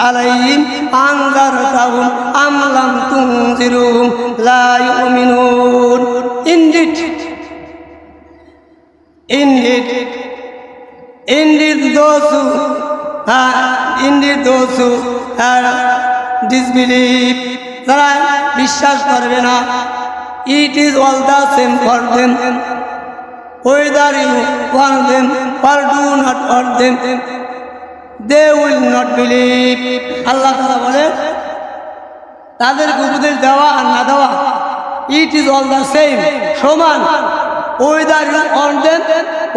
عليهم أنذرتهم أم لم تنذرهم لا يؤمنون. Indeed those who disbelieve, তারা বিশ্বাস করবে না, it is all the same for them whether you warn them or do not warn them, they will not believe. আল্লাহ তাআলা বলে তাদেরকে উপদেশ দেওয়া আর না দেওয়া it is all the same, সমান, whether you warn them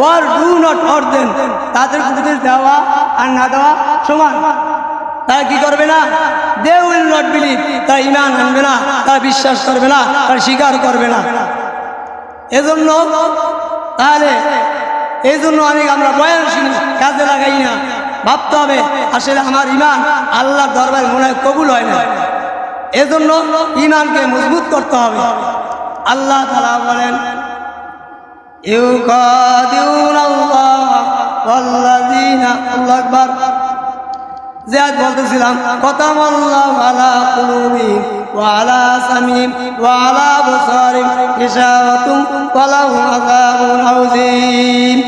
or do not warn them, তাদেরকে উপদেশ দেওয়া আর না দেওয়া সমান। তারা কি করবে না? they will not believe, তারা ঈমান আনবে না, তারা বিশ্বাস করবে না, তারা স্বীকার করবে না। এজন্য তাহলে এই জন্য অনেক আমরা বয়ান শুনি, কাজে লাগাই না। ভাবতে হবে আসলে আমার ঈমান আল্লাহর দরবারে মনে হয় কবুল হয় না। এজন্য ঈমানকে মজবুত করতে হবে। আল্লাহ তাআলা বলেন ইউকাদিউনাল্লাহ ওয়াল্লাযীনা, আল্লাহু আকবার। জিয়াদ বলতেছিলাম কাতামাল্লাহু আলা কুলুবিহিম ওয়া আলা সামিহিম ওয়া আলা আবসারিহিম গিশাওয়াতুন ওয়া লাহুম আযাবুন আযীম।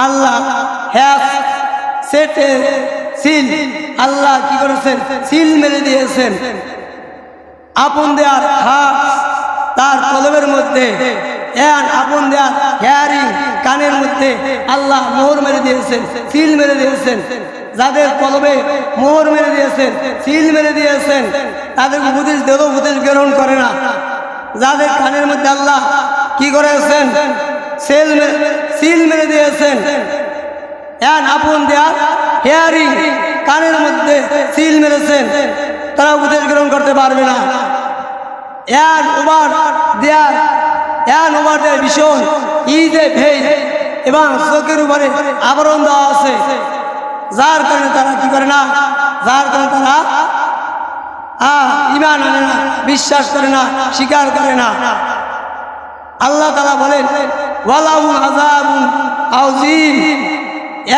আল্লাহ হ্যাজ সেট এ সিল, আল্লাহ কি করেছেন? সিল মেরে দিয়েছেন আপন দেয়ার হাত তার কলবের মধ্যে, আপন দেয়ার হিয়ারিং কানের মধ্যে আল্লাহ মোহর মেরে দিয়েছেন, সিল মেরে দিয়েছেন। যাদের কলবে মোহর মেরে দিয়েছেন, সিল মেরে দিয়েছেন, তাদের উপদেশ দেব উপদেশ গ্রহণ করে না। যাদের কানের মধ্যে আল্লাহ কি করেছেন? সিল মেরে দিয়েছেন, আপন দেয়ার হিয়ারিং কানের মধ্যে সিল মেরেছেন, তারা উপদেশ গ্রহণ করতে পারবে না। ওভার দেয়ার ভীষণ ঈদে ভেই এবং চোখের উপরে আবরণ দেওয়া আছে, যার কারণে তারা কি করে না? যার কারণে তারা ঈমান আনে না, বিশ্বাস করে না, স্বীকার করে না। আল্লাহ তাআলা বলেন ওয়ালাহুম আযাবুন আযীম,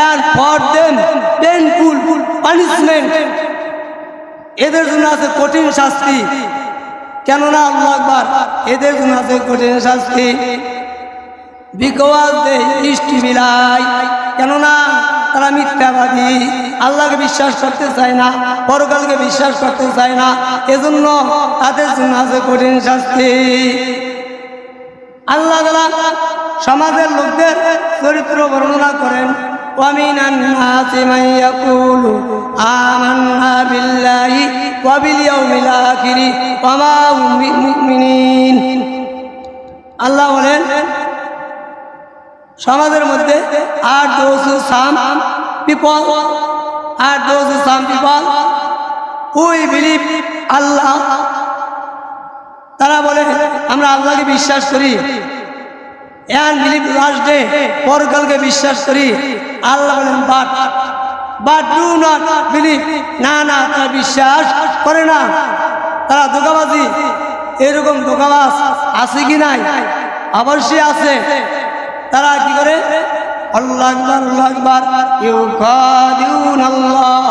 and for them painful punishment, এদের জন্য আছে কঠিন শাস্তি। কেননা আল্লাহু আকবার, এদের জন্য আছে কঠিন শাস্তি। because they used to be lie, কেননা তারা মিথ্যাবাদী, আল্লাহকে বিশ্বাস করতে চায় না, পরকালকে বিশ্বাস করতে চায় না, এজন্য তাদের জন্য আছে কঠিন শাস্তি। আল্লাহ তাআলা সমাজের লোকদের চরিত্র বর্ণনা করেন وَمِنَ النَّاسِ مَن يَقُولُ آمَنَّا بِاللَّهِ وَبِالْيَوْمِ الْآخِرِ وَمَا هُم بِمُؤْمِنِينَ। আল্লাহ বলেন সমাজের মধ্যে আর those who some people who believe Allah, তারা বলে আমরা আল্লাহকে বিশ্বাস করি, and believe last day, পরকালকে বিশ্বাস করি। আল্লাহ বলেন but do not believe, না তারা বিশ্বাস করে না, তারা ধোঁকাবাজি। এরকম ধোঁকাবাজ আছে কি নাই? অবশ্যই আছে। তারা কি করে? আল্লাহু আকবার, আল্লাহু আকবার। ইউকাদিউনাল্লাহ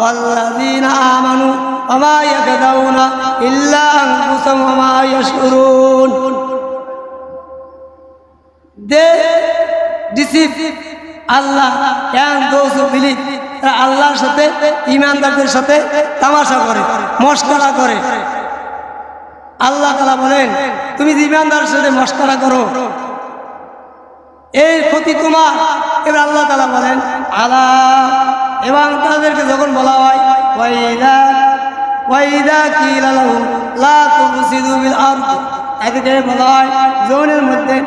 ওয়াল্লাযীনা আমানু ওয়া মা ইয়াকদাউনা ইল্লা আনফুসাহুম ওয়া মা ইয়াশউরুন। They deceive Allah and those who believe, তারা আল্লাহর সাথে ঈমানদারদের সাথে তামাশা করে, মস্করা করে। আল্লাহ তাআলা বলেন তুমি ঈমানদারের সাথে মস্করা করো, এই ক্ষতি তোমার। এবার আল্লাহ তাআলা বলেন আলা, এবং তাদেরকে যখন বলা হয় ওয়াইদা কিলা লাহুম লা তুফসিদু বিল আরদ, এদেরকে বলা হয় জমিনের মধ্যে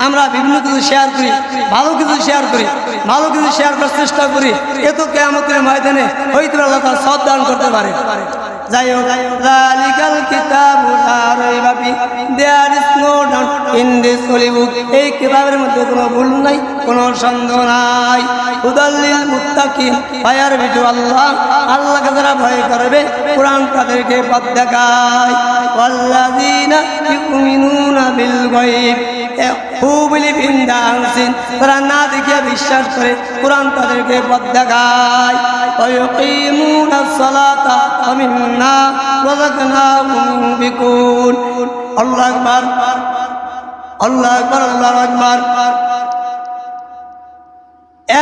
আমরা বিভিন্ন কিছু শেয়ার করি, ভালো কিছু শেয়ার করি, ভালো কিছু শেয়ার করার চেষ্টা করি, এ তো কিয়ামতের ময়দানে হয়তো আল্লাহ তাআলা সব দান করতে পারে। যাই হোক, যালিকাল কিতাবু লা রাইবা ফি, there is no doubt in this holy book, এই কিতাবের মধ্যে কোনো ভুল নাই, কোনো সন্দেহ নাই। হুদাল লিল মুত্তাকিন, ভয়ের ভিতু আল্লাহ, আল্লাহকে যারা ভয় করবে কোরআন তাদেরকে পথ দেখায়। ওয়াল্লাযীনা ইউমিনুনা বিল গায়ব, who believe in the unseen, তারা না দেখে বিশ্বাস করে কোরআন তাদেরকে পথ দেখায়। ওয়া ইয়াকিমুন সালাতা ওয়া মিম্মা রাযাকনাহুম ইউনফিকুন। আল্লাহু আকবার, আল্লাহু আকবার, আল্লাহু আকবার।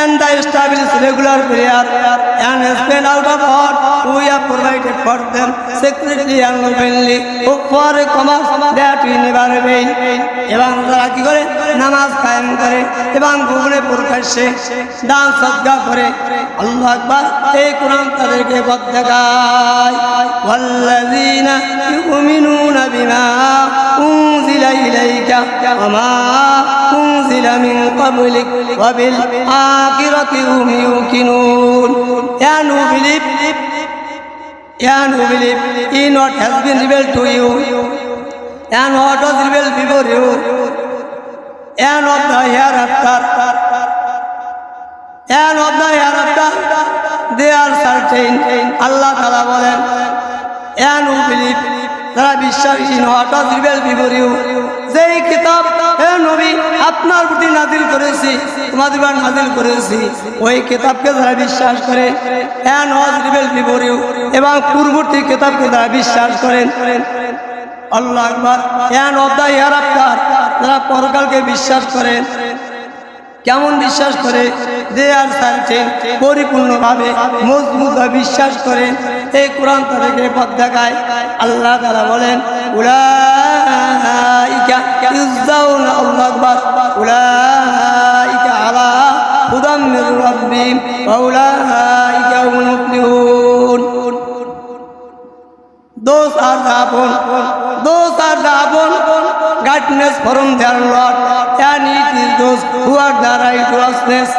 And the established regular prayer and spend out of what we have provided for them secretly and openly for a commerce that we never fail. এবং তারা কি করে? নামাজ কায়েম করে এবং গোপনে প্রকাশ্যে দান সদকা করে। আল্লাহু আকবার। এই কোরআন তাদেরকে পথ দেখায়। ওয়াল্লাযীনা ইউমিনুনা বিমা উনজিলা ইলাইকা ওয়া মা উনজিলা মিন ক্বাবলিক ওয়া বিল আখিরাতি হুম ইউকিনুন। And who believe in what has been revealed to you and what was revealed before you and of the hereafter they are certain. আল্লাহ তাআলা বলেন and who believe, যারা বিশ্বাসী in what was revealed before you, যেই কিতাব হে নবী আপনার প্রতি নাযিল করেছি, তোমাদের উপর নাযিল করেছি, ওই কিতাবকে যারা বিশ্বাস করে and was revealed before you, এবং পূর্ববর্তী কিতাবকে যারা বিশ্বাস করেন। আল্লাহু আকবার। and of the hereafter, যারা পরকালকে বিশ্বাস করেন। কেমন বিশ্বাস করে? দে আর সার্টেন, পরিপূর্ণভাবে মজবুতভাবে বিশ্বাস করেন। এই কোরআন তাদেরকে পথ দেখায়। আল্লাহ তাআলা বলেন উলাইকা ইউজাউনা, আল্লাহু আকবার, উলাইকা আলা হুদাম মির রাব্বিহিম ওয়া উলাইকা হুমুল মুফলিহুন। Those are the upon guidance from their Lord, and it is those who are the righteousness,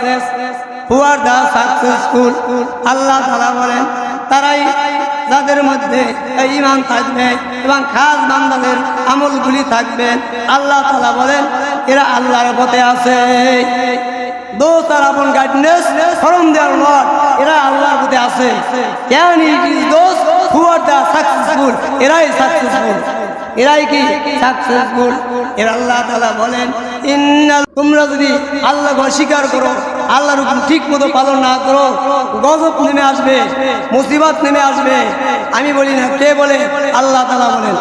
who are the successful. আল্লাহ তাআলা বলেন তারাই যাদের মধ্যে ঈমান থাকবে এবং খাস বান্দাদের আমলগুলি থাকবে। আল্লাহ তাআলা বলেন এরা আল্লাহর পথে আছে। Those are upon guidance from their Lord, এরা আল্লাহর পথে আছে। and it is those who are the successful, এরাই সাকসেসফুল। এরাই কি সাকসেসফুল? এরা আল্লাহ তাআলা বলেন তোমরা যদি আল্লাহকে অস্বীকার করো, আল্লাহর হুকুম ঠিক মতো পালন না করো, গজব নেমে আসবে, মুসিবত নেমে আসবে। আমি বলি না, কে বলে? আল্লাহ তাআলা বলেন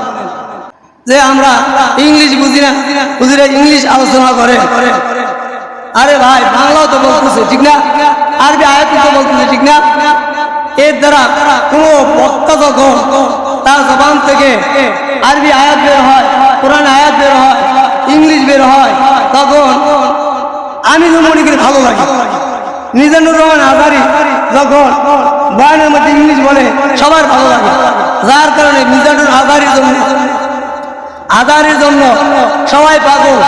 যে আমরা ইংলিশ বুঝি না, বুঝিরা ইংলিশ আলোচনা করে। আরে ভাই, বাংলাও তো বলতেছে, ঠিক না? আরবি আয়াত তো বলতেছে, ঠিক না? এর দ্বারা কোন বক্তা যখন তার জবান থেকে আরবি আয়াত বের হয়, কোরআন আয়াত বের হয়, ইংলিশ বের হয়, তখন আমি তো মনে করি ভালো লাগে। মিজানুর রহমান আজারী যখন বয়ানের মধ্যে ইংলিশ বলে সবার ভালো লাগে, যার কারণে মিজানুর আজারীর জন্য সবাই পাগল।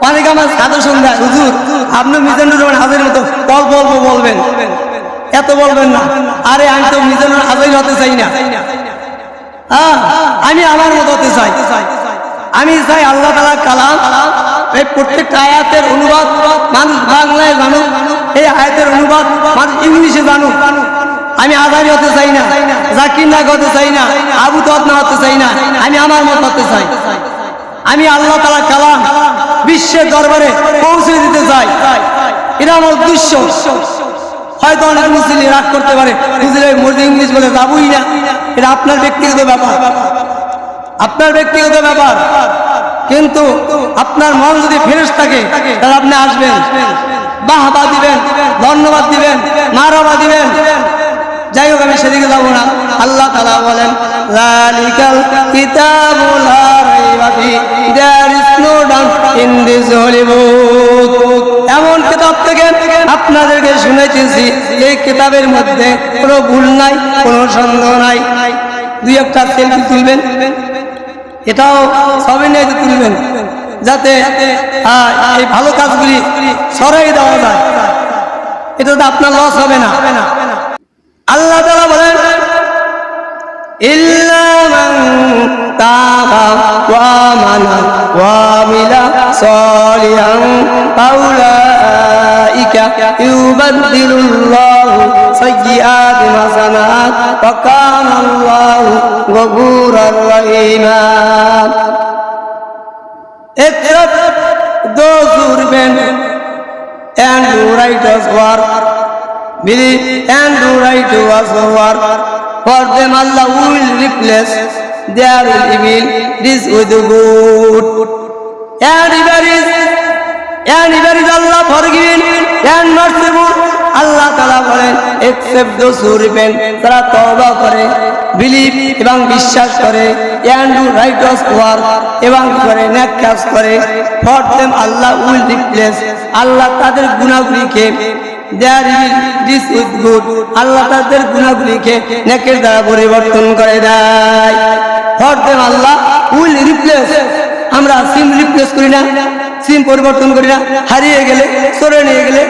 অনেক আমার সাধু সন্ধ্যা, হুজুর আপনি মিজানুর রহমান আজারীর মতো অল্প অল্প বলবেন, এত বলবেন না। আরে আমি তো মিজানুর আজারী হতে চাই না, আমি আমার মতো হতে চাই। আমি চাই আল্লাহ তাআলার কালাম, এই প্রত্যেকটা আয়াতের অনুবাদ মানুষ বাংলায় জানুক, এই আয়াতের অনুবাদ মানুষ ইংলিশে জানুক। আমি আজারী হতে চাই না, জাকির নায়ক হতে চাই না, আবু তৎনা হতে চাই না, আমি আমার মত হতে চাই। আমি আল্লাহ তাআলার কালাম বিশ্বের দরবারে পৌঁছে দিতে চাই, এটা আমার উদ্দেশ্য। হয়তো অনেক মুসলিম রাগ করতে পারে, মুসলিম ইংলিশ বলে যাবই না, এটা আপনার ব্যক্তিগত ব্যাপার, আপনার ব্যক্তিগত ব্যাপার। কিন্তু আপনার মন যদি ফ্রেশ থাকে তাহলে আপনি আসবেন, বাহবা দিবেন, ধন্যবাদ দিবেন, মারহাবা দিবেন। যাই হোক, আমি সেদিকে যাব না। আল্লাহ তাআলা বলেন যালিকাল কিতাবু লা রাইবা ফিহি, there is no doubt in this holy book. এমন কিতাব থেকে আপনাদেরকে শুনাইতেছি, এই কিতাবের মধ্যে কোনো ভুল নাই, কোনো সন্দেহ নাই। দুই একটা সেলফি তুলবেন, এটাও সবাই নিয়ে তুলবেন, যাতে এই ভালো কাজগুলি ছড়াই দেওয়া যায়। এটা তো আপনার লস হবে না। আল্লাহ তাআলা বলেন ইল্লা মান তাবা ওয়া আমানা ওয়া আমিলা সালিহান ফাউলাইকা ইউবাদদিলুল্লাহু সাইয়্যাতিহিম হাসানাত ওয়া কানাল্লাহু গফুরার Rahima. Except those who repent and do righteous work, believe and do right was over. For them Allah will replace their evil deeds with good. And if Allah forgiving and merciful, Allah Ta'ala বলেন except those who repent, তারা তওবা করে, believe এবং বিশ্বাস করে, and do righteous work এবং করে নেক কাজ করে, for them Allah will replace, আল্লাহ তাদের গুনাহগুলিকে their evil deeds with good, আল্লাহ তাদের গুনাহগুলিকে নেকের দ্বারা পরিবর্তন করে দেয়। for them Allah will replace, আমরা সিম রিপ্লেস করি না, সিম পরিবর্তন করি না, হারিয়ে গেলে সরে নিয়ে গেলে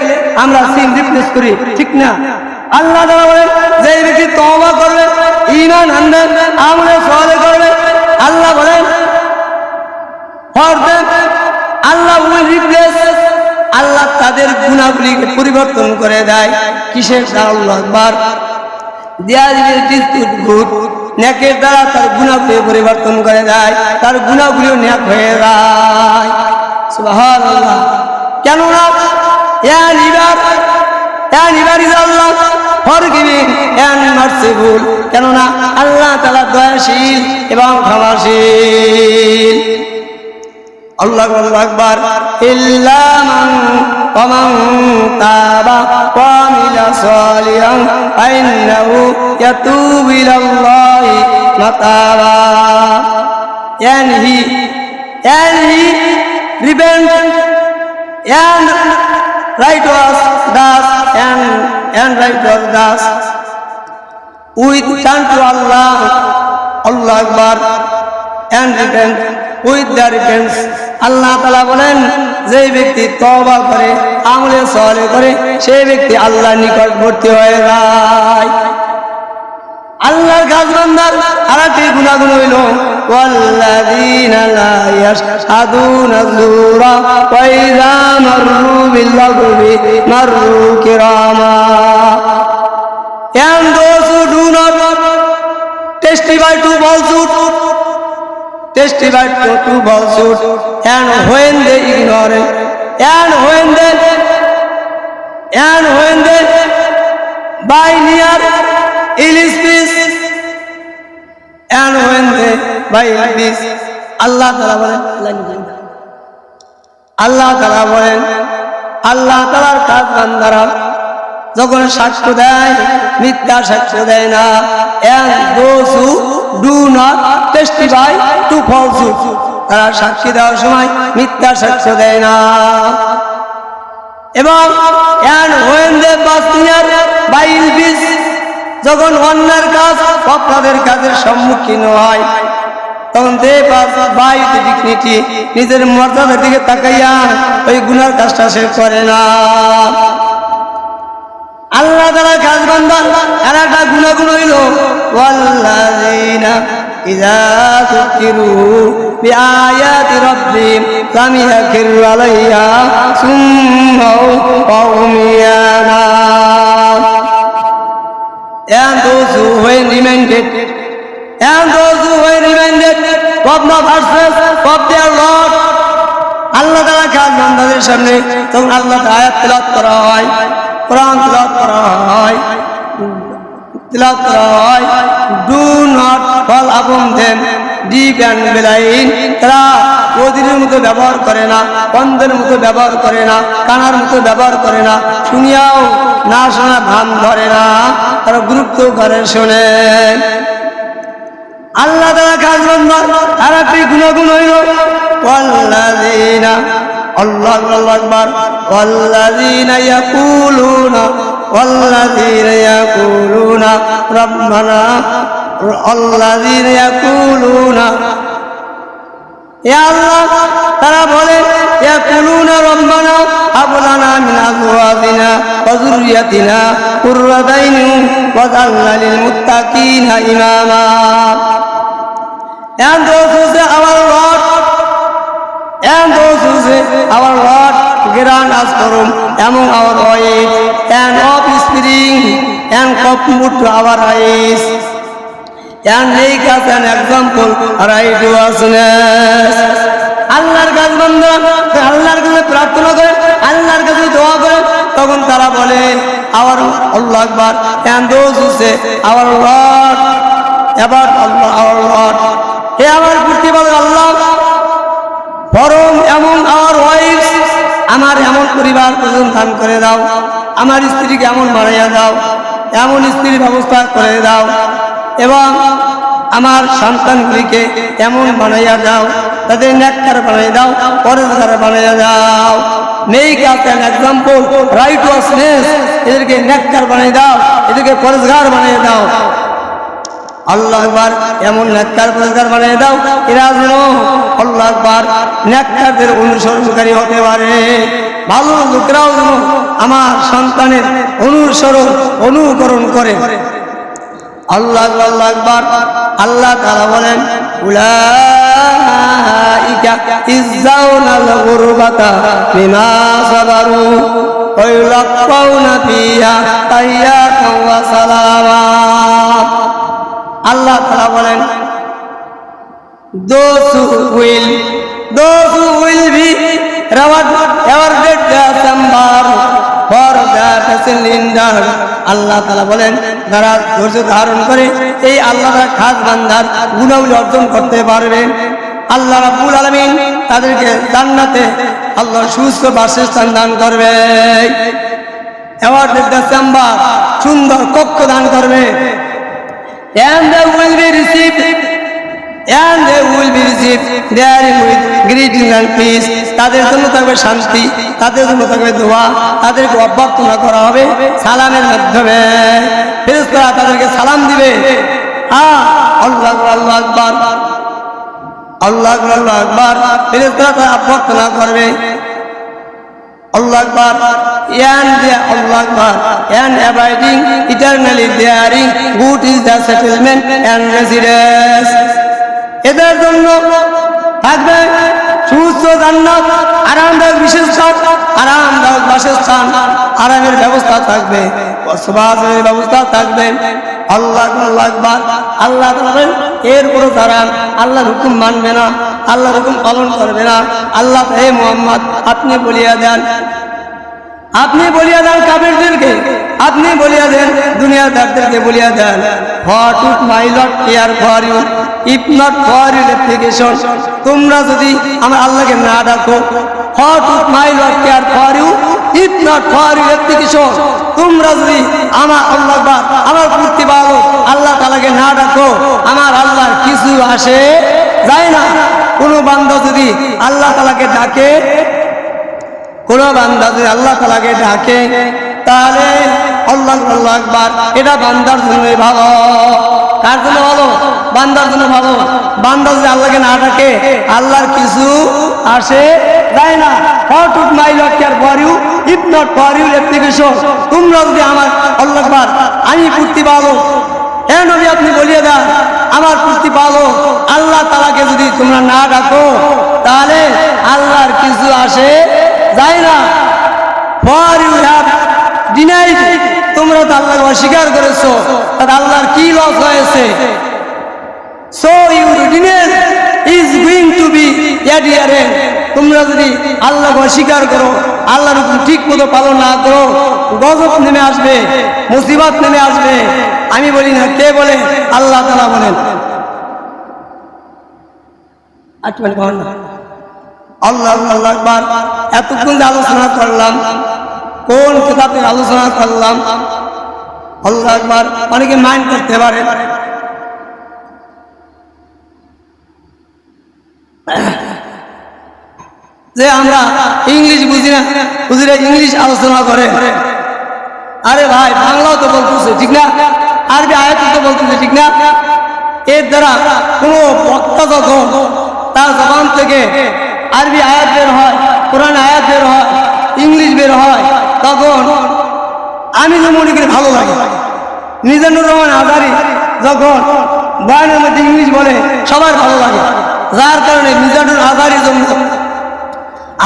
আমরা সিম রিপ্লেস করি, ঠিক না? আল্লাহ তাআলা বলেন যে ব্যক্তি তওবা করবে, ঈমান আনবে, আমলে সালেহ করবে, আল্লাহ বলেন for them Allah will replace, আল্লাহ তাদের গুনাহগুলিকে পরিবর্তন করে দেয়। কিসের দ্বারা? আল্লাহু আকবার। দেয়ার ইজ গুড, নেকের দ্বারা তার গুনাহগুলি পরিবর্তন করে দেয়, তার গুনাহগুলিও নেক হয়ে যায়। সুবহানাল্লাহ। কেননা এবার is Allah forgiving and merciful, কেননা আল্লাহ তাআলা দয়াশীল এবং ক্ষমাশীল। আল্লাহু আকবার। ইল্লা মান তাবা ওয়া আমিলা সালিহান ফাইন্নাহু ইয়াতুবু ইলাল্লাহি মাতাবা। And he repent and righteous does and righteous does with turn to Allah, Allahu Akbar, and repent with the repentance. আল্লাহ তাআলা বলেন যে ব্যক্তি তওবা করে, আমলে সালেহ করে, সেই ব্যক্তি আল্লাহর নিকটবর্তী হয়ে যায়। আল্লাহর কাজ বান্দার আরেকটি গুনাহগুলো হইল ওয়াল্লাযীনা লা ইয়াশহাদুনা যুরা ওয়া ইযা মাররু বিল লাগবি মাররু কিরামা। And those who do not testify to falsehood, and when they ignore it, and when they by near ill speech, and when they by ill speech, আল্লাহ তাআলা বলেন, আল্লাহ তাআলার কাজ বান্দারা যখন সাক্ষ্য দেয়, মিথ্যা সাক্ষ্য দেয় না। and those who do not testify to falsehood, তারা সাক্ষী দেওয়ার সময় মিথ্যা সাক্ষ্য দেয় না। এবং and when they pass near by ill speech, যখন অন্যের কাজ অপরাধের কাজের সম্মুখীন হয়, তখন they pass by the dignity, নিজের মর্যাদার দিকে তাকাইয়া ওই গুনার কাজটা সে করে না। আল্লাহ তাআলা কাজ বান্দা আর একটা গুনাহগুলো হইল ওয়াল্লাযীনা ইযা যুকিরু বিআয়াতি রাব্বিহিম লাম ইয়াখিরু আলাইহা সুম্মা ওয়া উমিয়ানা। And those who were reminded of the verses of their Lord, আল্লাহ তাআলা কাজ বান্দাদের সামনে তখন আল্লাহ আয়াত তেলাওয়াত করা হয়, কোরআন তেলাওয়াত করা হয়, do not fall upon them deep and blind, তারা অধীরের মতো ব্যবহার করে না, অন্ধের মতো ব্যবহার করে না, কানার মতো ব্যবহার করে না, শুনিয়াও না শোনা ভান ধরে না, তারা গুরুত্ব করে শোনে। আল্লাহ তাআলা কাজ বান্দার আর একটি গুণাগুণ হইল ওয়াল্লাযীনা, আল্লাহু আকবার, ওয়াল্লাযীনা ইয়াকুলুনা রাব্বানা, আল্লাযীনা ইয়াকুলুনা, ইয়া আল্লাহ তারা বলে ইয়াকুলুনা রাব্বানা হাব লানা মিন আযওয়াজিনা ওয়া যুররিয়াতিনা কুররাতা আইয়ুন ওয়াজআলনা লিল মুত্তাকিনা ইমামা। And those who say our Lord, grant us from among our wives and offspring, and commit to our eyes, and make us an example righteousness. আল্লাহর কাছে বান্দা আল্লাহর কাছে প্রার্থনা করে, আল্লাহর কাছে দোয়া করে, তখন তারা বলে our Allah Akbar, and those who say our Lord, about Allah, our Lord. হে আমার প্রতিপালক আল্লাহ, পরম among our wives, আমার এমন পরিবার প্রদান করে দাও, আমার স্ত্রীকে এমন বানাইয়া দাও, এমন স্ত্রীর ব্যবস্থা করে দাও, এবং আমার সন্তানগুলিকে এমন বানাইয়া দাও, তাদের নেককার বানাইয়া দাও, পরেজগার বানাইয়া দাও। মেক আস অ্যান এক্সাম্পল রাইটওয়াসনেস, এদেরকে নেককার বানাইয়া দাও, এদেরকে পরেজগার বানাইয়া দাও। আল্লাহ আকবার, এমন নেককার পরেজগার বানিয়ে দাও এরা যেন আল্লাহ আকবার নেককারদের অনুসরণকারী হতে পারে। ভালো লোকেরাও যেন আমার সন্তানের অনুকরণ করে। আল্লাহ আল্লাহ আকবার। আল্লাহ তাআলা বলেন উলাইকা ইযজাউনাল গুরবাতা বিমা সাবারু ওয়া ইউলাক্কাউনা ফিহা তাহিয়াতাও ওয়া সালামা। আল্লাহ তাআলা বলেন those who will be rewarded for their surrender. আল্লাহ তাআলা বলেন যারা ধৈর্য ধারণ করে এই আল্লাহর খাস বান্দার গুণাবলী অর্জন করতে পারবে, আল্লাহ রাব্বুল আলামিন তাদেরকে জান্নাতে আল্লাহর সুস্থ বাসস্থান দান করবে, অ্যাওয়ার্ডেড চেম্বার সুন্দর কক্ষ দান করবে। And they will be received therein with greetings and peace. তাদের জন্য থাকবে শান্তি, তাদের জন্য থাকবে দোয়া, তাদেরকে অভ্যর্থনা করা হবে সালামের মাধ্যমে। ফেরেশতারা তাদেরকে সালাম দিবে। আল্লাহু আকবার, আল্লাহু আকবার। ফেরেশতারা তাদের অভ্যর্থনা করবে আল্লাহু আকবার, Allah Akbar, and abiding eternally therein, good is the settlement and residence. এদের জন্য থাকবে সুস্থ জান্নাত, আরামদায়ক আরামদায়ক বাসস্থান, আরামের ব্যবস্থা থাকবে, বসবাসের ব্যবস্থা থাকবে। আল্লাহ আকবার। আল্লাহ বলেন এরপর তারা আল্লাহর হুকুম মানবে না, আল্লাহর হুকুম পালন করবে না। আল্লাহ হে মুহাম্মদ আপনি বলিয়া দেন, আপনি বলিয়া দেন কাফেরদেরকে, আপনি বলিয়া দেন দুনিয়াদারদেরকে বলিয়া দেন, what would my Lord care for you if not for your application? তোমরা যদি আমার আল্লাহকে না ডাকো, what would my Lord care for you if not for your application? তোমরা যদি আমার আল্লাহ আমার প্রতিপালক আল্লাহ তাআলাকে না ডাকো, আমার আল্লাহর কিছু আসে যায় না। কোনো বান্দা যদি আল্লাহ তাআলাকে ডাকে, কোন বান্দা যদি আল্লাহ তাআলাকে ডাকে, তাহলে আল্লাহু আকবার, এটা বান্দার জন্য ভালো। কার জন্য ভালো? বান্দার জন্য ভালো। বান্দা যদি আল্লাহকে না ডাকে, আল্লাহর কিছু আসে যায় না। What would my Lord care for you if not for your application? তোমরা যদি আমার আল্লাহু আকবার আমি প্রতিপালক, হে নবী আপনি বলিয়ে দেন আমার প্রতিপালক আল্লাহ তাআলাকে যদি তোমরা না ডাকো, তাহলে আল্লাহর কিছু আসে যায় না। For you have denied, তোমরা তো আল্লাহকে অস্বীকার করেছো, তাহলে আল্লাহর কি লস হয়েছে? So your denial is going to be adherent. তোমরা যদি আল্লাহকে অস্বীকার করো, আল্লাহর হুকুম ঠিক মতো পালন না করো, গজব নেমে আসবে, মুসিবত নেমে আসবে। আমি বলি না, কে বলে? আল্লাহ তাআলা বলেন। আল্লাহু আকবার। এতক্ষণ যে আলোচনা করলাম, কোন কিতাবের আলোচনা করলাম? আল্লাহু আকবার। অনেকে মাইন্ড করতে পারে যে আমরা ইংলিশ বুঝি না, বুঝিরা ইংলিশ আলোচনা করে। আরে ভাই, বাংলাও তো বলতেছে ঠিক না, আরবি আয়াত তো বলতেছে ঠিক না। এর দ্বারা কোনো বক্তা যখন তার জবান থেকে আরবি আয়াত বের হয়, কোরআন আয়াত বের হয়, ইংলিশ বের হয়, তখন আমি তো মনে করি ভালো লাগে। মিজানুর রহমান আজারি যখন বয়ানের মধ্যে ইংলিশ বলে, সবার ভালো লাগে। যার কারণে মিজানুর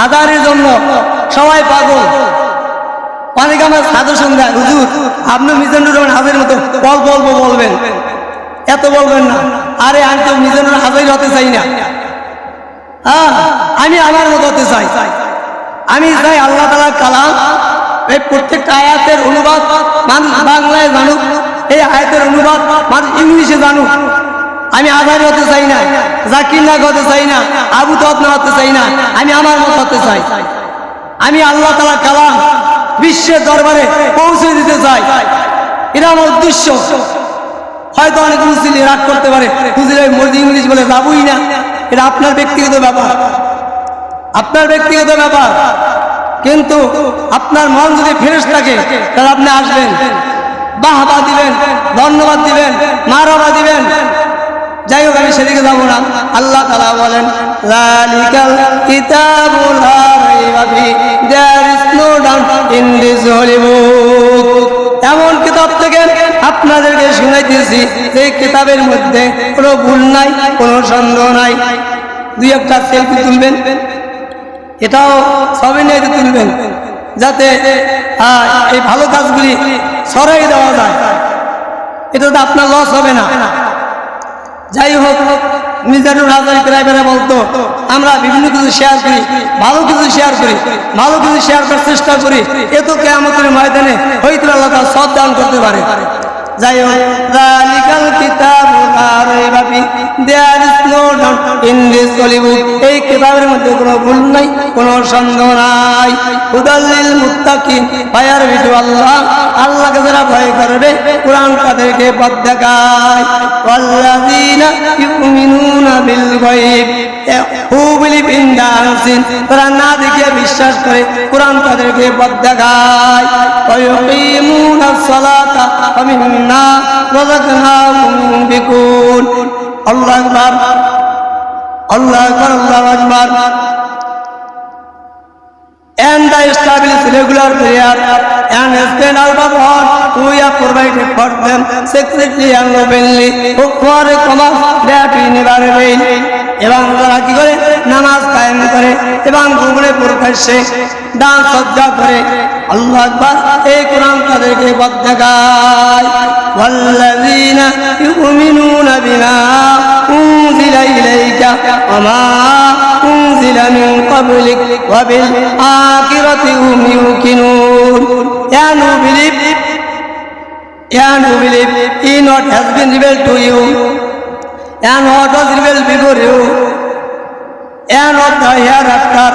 আজারির জন্য সবাই পাগল। অনেকে আমার সাজেশন দেয়, হুজুর আপনি মিজানুর রহমান আজারির মতো বলবেন, এত বলবেন না। আরে আমি তো মিজানুর আজারি হতে চাই না, আমি আমার মতো হতে চাই। আমি চাই আল্লাহ তাআলার কালাম এই প্রত্যেকটা আয়াতের অনুবাদ মানুষ বাংলায় জানুক, এই আয়াতের অনুবাদ মানুষ ইংলিশে জানুক। আমি আজারি হতে চাই না, জাকির নাগ হতে চাই না, আবু তৎনা হতে চাই না, আমি আমার মত হতে চাই। আমি আল্লাহ তাআলার কালাম বিশ্বের দরবারে পৌঁছে দিতে চাই, এটা আমার উদ্দেশ্য। হয়তো অনেক মুসলিম রাগ করতে পারে, হুজুর মর্জি ইংলিশ বলে যাবই না, এটা আপনার ব্যক্তিগত ব্যাপার, আপনার ব্যক্তিগত ব্যাপার। কিন্তু আপনার মন যদি ফ্রেশ থাকে তাহলে আপনি আসবেন, বাহবা দিবেন, ধন্যবাদ দিবেন, মারহাবা দিবেন। যাই হোক, আমি সেদিকে যাবো না। আল্লাহ তাআলা বলেন, যালিকাল কিতাবু লা রাইবা ফি, there is no doubt in this holy book. এমন কিতাব থেকে আপনাদেরকে শুনাইতেছি যে কিতাবের মধ্যে কোনো ভুল নাই, কোনো সন্দেহ নাই। দুই একটা সেলফি তুলবেন, এটাও সবই নিয়ে তুলবেন, যাতে এই ভালো কাজগুলি ছড়াই দেওয়া যায়। এটা তো আপনার লস হবে না। যাই হোক, মিজানুর হাজারি প্রাইভেটে বলতো, আমরা বিভিন্ন কিছু শেয়ার করি, ভালো কিছু শেয়ার করি, ভালো কিছু শেয়ার করার চেষ্টা করি, এ তো কিয়ামতের ময়দানে হয়তো আল্লাহ তাআলা সব দান করতে পারে। যাই হোক, যালিকাল কিতাবু লা রাইবা ফি, there is no doubt in this holy book. এই কিতাবের মধ্যে কোনো ভুল নাই, কোনো সন্দেহ নাই। হুদাল লিল মুত্তাকিন, ভয়ের ভিতর আল্লাহ, আল্লাহকে যারা ভয় করবে কুরআন তাদেরকে পথ দেখায়। ওয়াল্লাযীনা ইউমিনুনা বিল গায়ব, who believe in the unseen, তারা না দেখে বিশ্বাস করে, কুরআন তাদেরকে পথ দেখায়। ওয়া ইউকিমুনাস সালাতা ওয়া মিম্মা রাযাকনাহুম ইউনফিকুন। আল্লাহু আকবার, আল্লাহু আকবার, আল্লাহু আকবার। And they establish regular prayer and spend out of what we have provided for them secretly and openly for a common that we never fail. এবং তারা কি করে? নামাজ কায়েম করে এবং গোপনে প্রকাশ্যে দান সদকা করে। আল্লাহু আকবার। এই কোরআন তাদেরকে পথ দেখায়। ওয়াল্লাযীনা ইউমিনুনা বিমা উনজিলা ইলাইকা ওয়া মা উনজিলা মিন ক্বাবলিক ওয়া বিল আখিরাতি হুম ইউকিনুন। And who believe in what has been revealed to you and what was revealed before you and of the hereafter,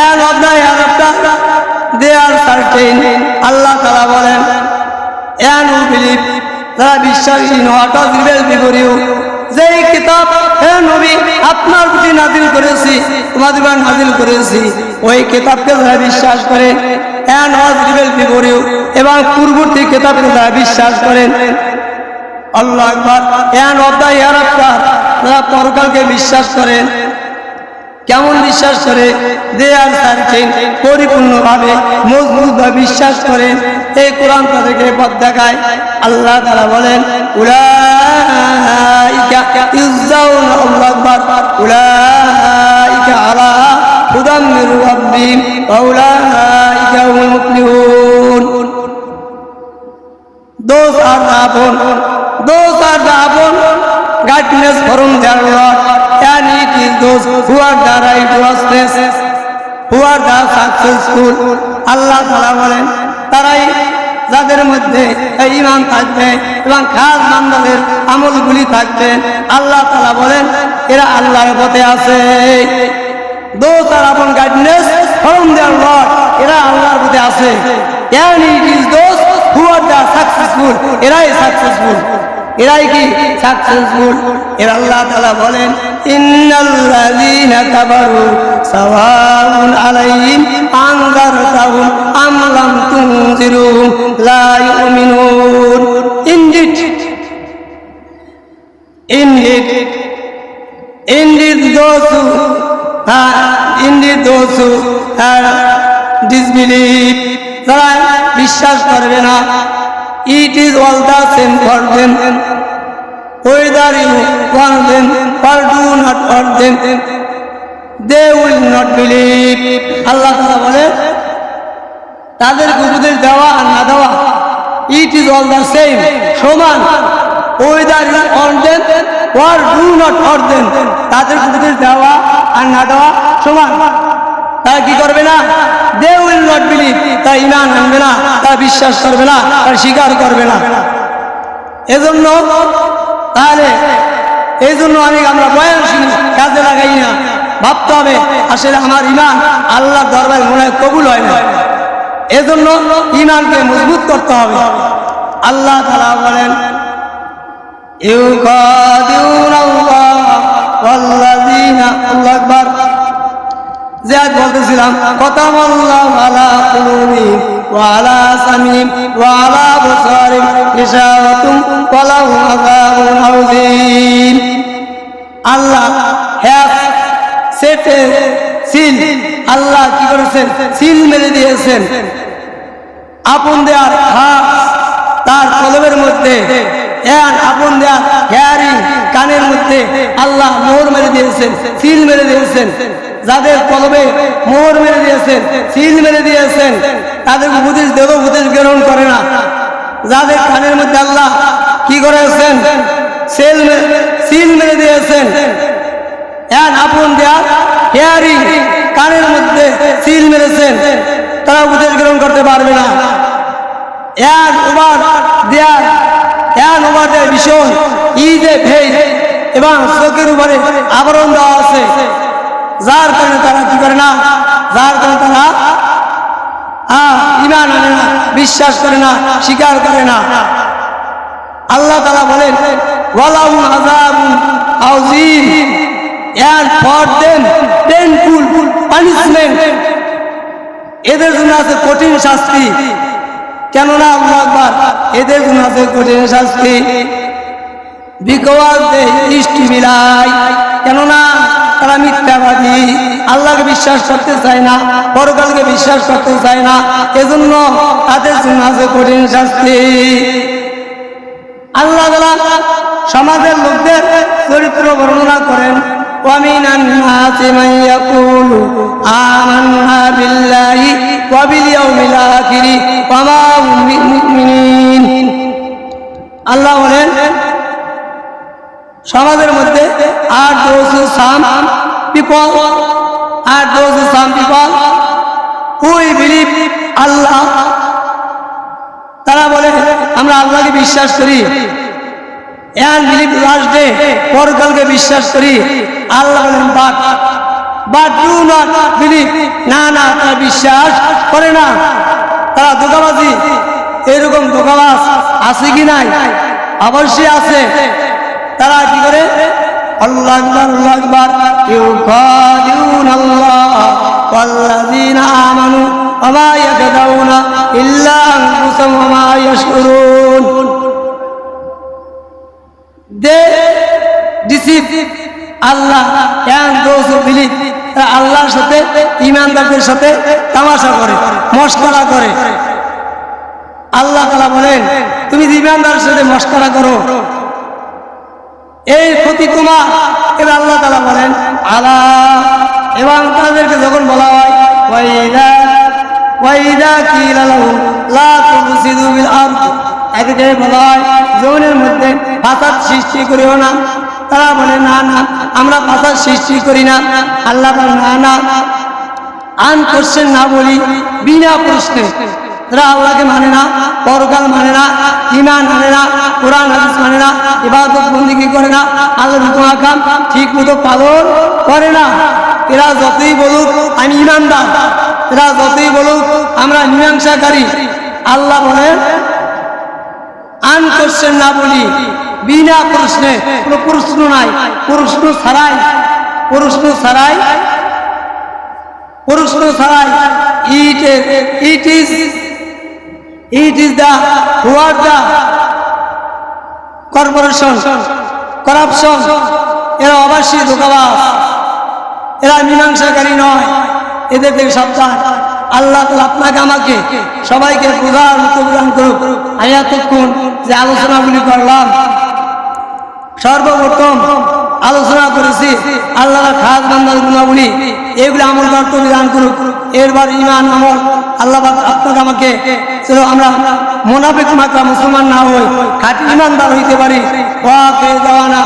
and of the hereafter they are certain. আল্লাহ তাআলা বলেন, and who believe, যারা বিশ্বাস in what was revealed before you, যেই কিতাব হে নবী আপনার প্রতি নাযিল করেছি, তোমাদের উপর নাযিল করেছি, ওই কিতাবকে যারা বিশ্বাস করে, and was revealed before you, এবং পূর্ববর্তী কিতাবকে যারা বিশ্বাস করেন। আল্লাহু আকবার। and of the hereafter, যারা পরকালকে বিশ্বাস করেন। কেমন বিশ্বাস করে? দে আর সার্চিং, পরিপূর্ণভাবে মজবুতভাবে বিশ্বাস করে। এই কোরআন তাদেরকে পথ দেখায়। আল্লাহ তাআলা বলেন, উলাইকা ইউজাউনা, আল্লাহু আকবার, উলাইকা আলা হুদাম মির রাব্বিহিম ওয়া উলাইকা হুমুল মুফলিহুন। Those are the upon guidance from their Lord, and it is those who are the righteousness, who are the successful. আল্লাহ তাআলা বলেন, তারাই যাদের মধ্যে ঈমান থাকবে এবং খাস বান্দাদের আমলগুলি থাকবে। আল্লাহ তাআলা বলেন, এরা আল্লাহর পথে আছে। Those are upon guidance from their Lord, এরা আল্লাহর পথে আছে। And it is those who are the successful, এরাই সাকসেসফুল। এরাই কি? সাকসেসফুল। এর আল্লাহ তাআলা বলেন, ইন্নাল্লাযীনা কাফারু সাওয়াউন আলাইহিম আনযারতাহুম আম লাম তুনজিরুহুম লা ইউমিনুন। Indeed those who disbelieve, যারা বিশ্বাস করবে না, it is all the same for them whether you warn them or do not warn them, they will not believe. আল্লাহ তাআলা বলে, তাদেরকে উপদেশ দেওয়া আর না দেওয়া, it is all the same, সমান। whether you warn them or do not warn them, তাদেরকে উপদেশ দেওয়া আর না দেওয়া সমান। তারা কি করবে না? দে উইল নট বিলিভ, তারা ঈমান আনবে না, তারা বিশ্বাস করবে না, তারা স্বীকার করবে না। এজন্য তাহলে এই জন্য আমরা বয়ান শুনি, কাজে লাগাই না। ভাবতে হবে আসলে আমার ঈমান আল্লাহর দরবারে মনে হয় কবুল হয় না। এজন্য ঈমানকে মজবুত করতে হবে। আল্লাহ তাআলা বলেন ইউকাদিউনাল্লাহ ওয়াল্লাযীনা, আল্লাহু আকবার। যে আজ বলতেছিলাম কাতামাল্লাহু আলা কুলুবিহিম ওয়া আলা সামিহিম ওয়া আলা আবসারিহিম গিশাওয়াতুন ওয়া লাহুম আযাবুন আযীম। আল্লাহ হ্যাজ সেট এ সিল, আল্লাহ কি করেছেন? সিল মেরে দিয়েছেন আপন দেয়ার হাত তার কলবের মধ্যে, আপন দেয়ার হেয়ারিং কানের মধ্যে আল্লাহ মোহর মেরে দিয়েছেন, সিল মেরে দিয়েছেন। যাদের কলবে মোহর মেরে দিয়েছেন, সিল মেরে দিয়েছেন, তাদের উপদেশ দেব, উপদেশ গ্রহণ করে না। যাদের কানের মধ্যে আল্লাহ কি করেছেন? সিল মেরে দিয়েছেন, আপন দেয়ার হেয়ারিং কানের মধ্যে সিল মেরেছেন, তারা উপদেশ গ্রহণ করতে পারবে না। ভীষণ ঈদে ভেদ এবং চোখের উপরে আবরণ দেওয়া আছে, যার কারণে তারা কি করে না? যার কারণে তারা ঈমান আনে না, বিশ্বাস করে না, স্বীকার করে না। আল্লাহ তাআলা বলেন ওয়ালাহুম আযাবুন আযীম, and for them painful punishment, এদের জন্য আছে কঠিন শাস্তি। কেননা আল্লাহু আকবার, এদের জন্য আছে কঠিন শাস্তি। Because they used to lie, কেননা তারা মিথ্যাবাদী, আল্লাহকে বিশ্বাস করতে চায় না, পরকালকে বিশ্বাস করতে চায় না, এজন্য তাদের জন্য আছে কঠিন শাস্তি। আল্লাহ তাআলা সমাজের লোকদের চরিত্র বর্ণনা করেন وَمِنَ النَّاسِ مَن يَقُولُ آمَنَّا بِاللَّهِ وَبِالْيَوْمِ الْآخِرِ وَمَا هُمْ بِمُؤْمِنِينَ। আল্লাহ বলেন সমাজের মধ্যে আর those some people who believe Allah, তারা বলে আমরা আল্লাহকে বিশ্বাস করি, and believe last day, পরকালকে বিশ্বাস করি। আল্লাহ বলেন but do not believe, না তারা বিশ্বাস করে না, তারা ধোঁকাবাজি। এরকম ধোঁকাবাজ আছে কি নাই? অবশ্যই আছে। তারা কি করে? আল্লাহু আকবার, আল্লাহু আকবার। ইউকাদিউনাল্লাহ ওয়াল্লাযীনা আমানু ওয়া মা ইয়াকদাউনা ইল্লা আনফুসাহুম ওয়া মা ইয়াশউরুন। They deceive Allah and those who believe, তারা আল্লাহর সাথে, ঈমানদারদের সাথে তামাশা করে, মশকরা করে। আল্লাহ তাআলা বলেন তুমি ঈমানদারের সাথে মশকরা করো, এই ক্ষতি তোমার। এবার আল্লাহ তাআলা বলেন আলা, এবং তাদেরকে যখন বলা হয় ওয়াইদা কিলা লাহুম লা তুফসিদু বিল আরদ, এদেরকে বলা হয় জমিনের মধ্যে ফাসাদ সৃষ্টি করিও না। তারা বলে না আমরা ফাসাদ সৃষ্টি করি না। আল্লাহ বলেন না আনকোশ্চেন না বলি, বিনা প্রশ্নে। তারা আল্লাহকে মানে না, পরকাল মানে না, ঈমান মানে না, কোরআন হাদিস মানে না, ইবাদত বন্দেগী করে না, আল্লাহর হুকুম আহকাম ঠিক মতো পালন করে না। এরা যতই বলুক আমি ঈমানদার, এরা যতই বলুক আমরা মীমাংসাকারী, আল্লাহ বলেন আনকোশ্চেন না বলি, বিনা প্রশ্নে, কোনো প্রশ্ন নাই, প্রশ্ন ছাড়াই it is the what the corporation corruption, এরা অবশ্যই ধোঁকাবাজ, এরা মীমাংসাকারী নয়, এদের থেকে সাবধান। আল্লাহ তাআলা আপনাকে আমাকে সবাইকে বোঝার মতো প্রদান করুক। আমি এতক্ষণ যে আলোচনাগুলি করলাম, সর্বপ্রথম আলোচনা করেছি আল্লাহর খাস বান্দার গুণাবলী, এগুলি আমল করতে বিধান করুক। এরবার ঈমান আমল আল্লাহ আপনাকে আমাকে আমরা মুনাফিক মাত্রা মুসলমান না হই, খাঁটি ঈমানদার হইতে পারি। ওয়া কে জাওয়ানা।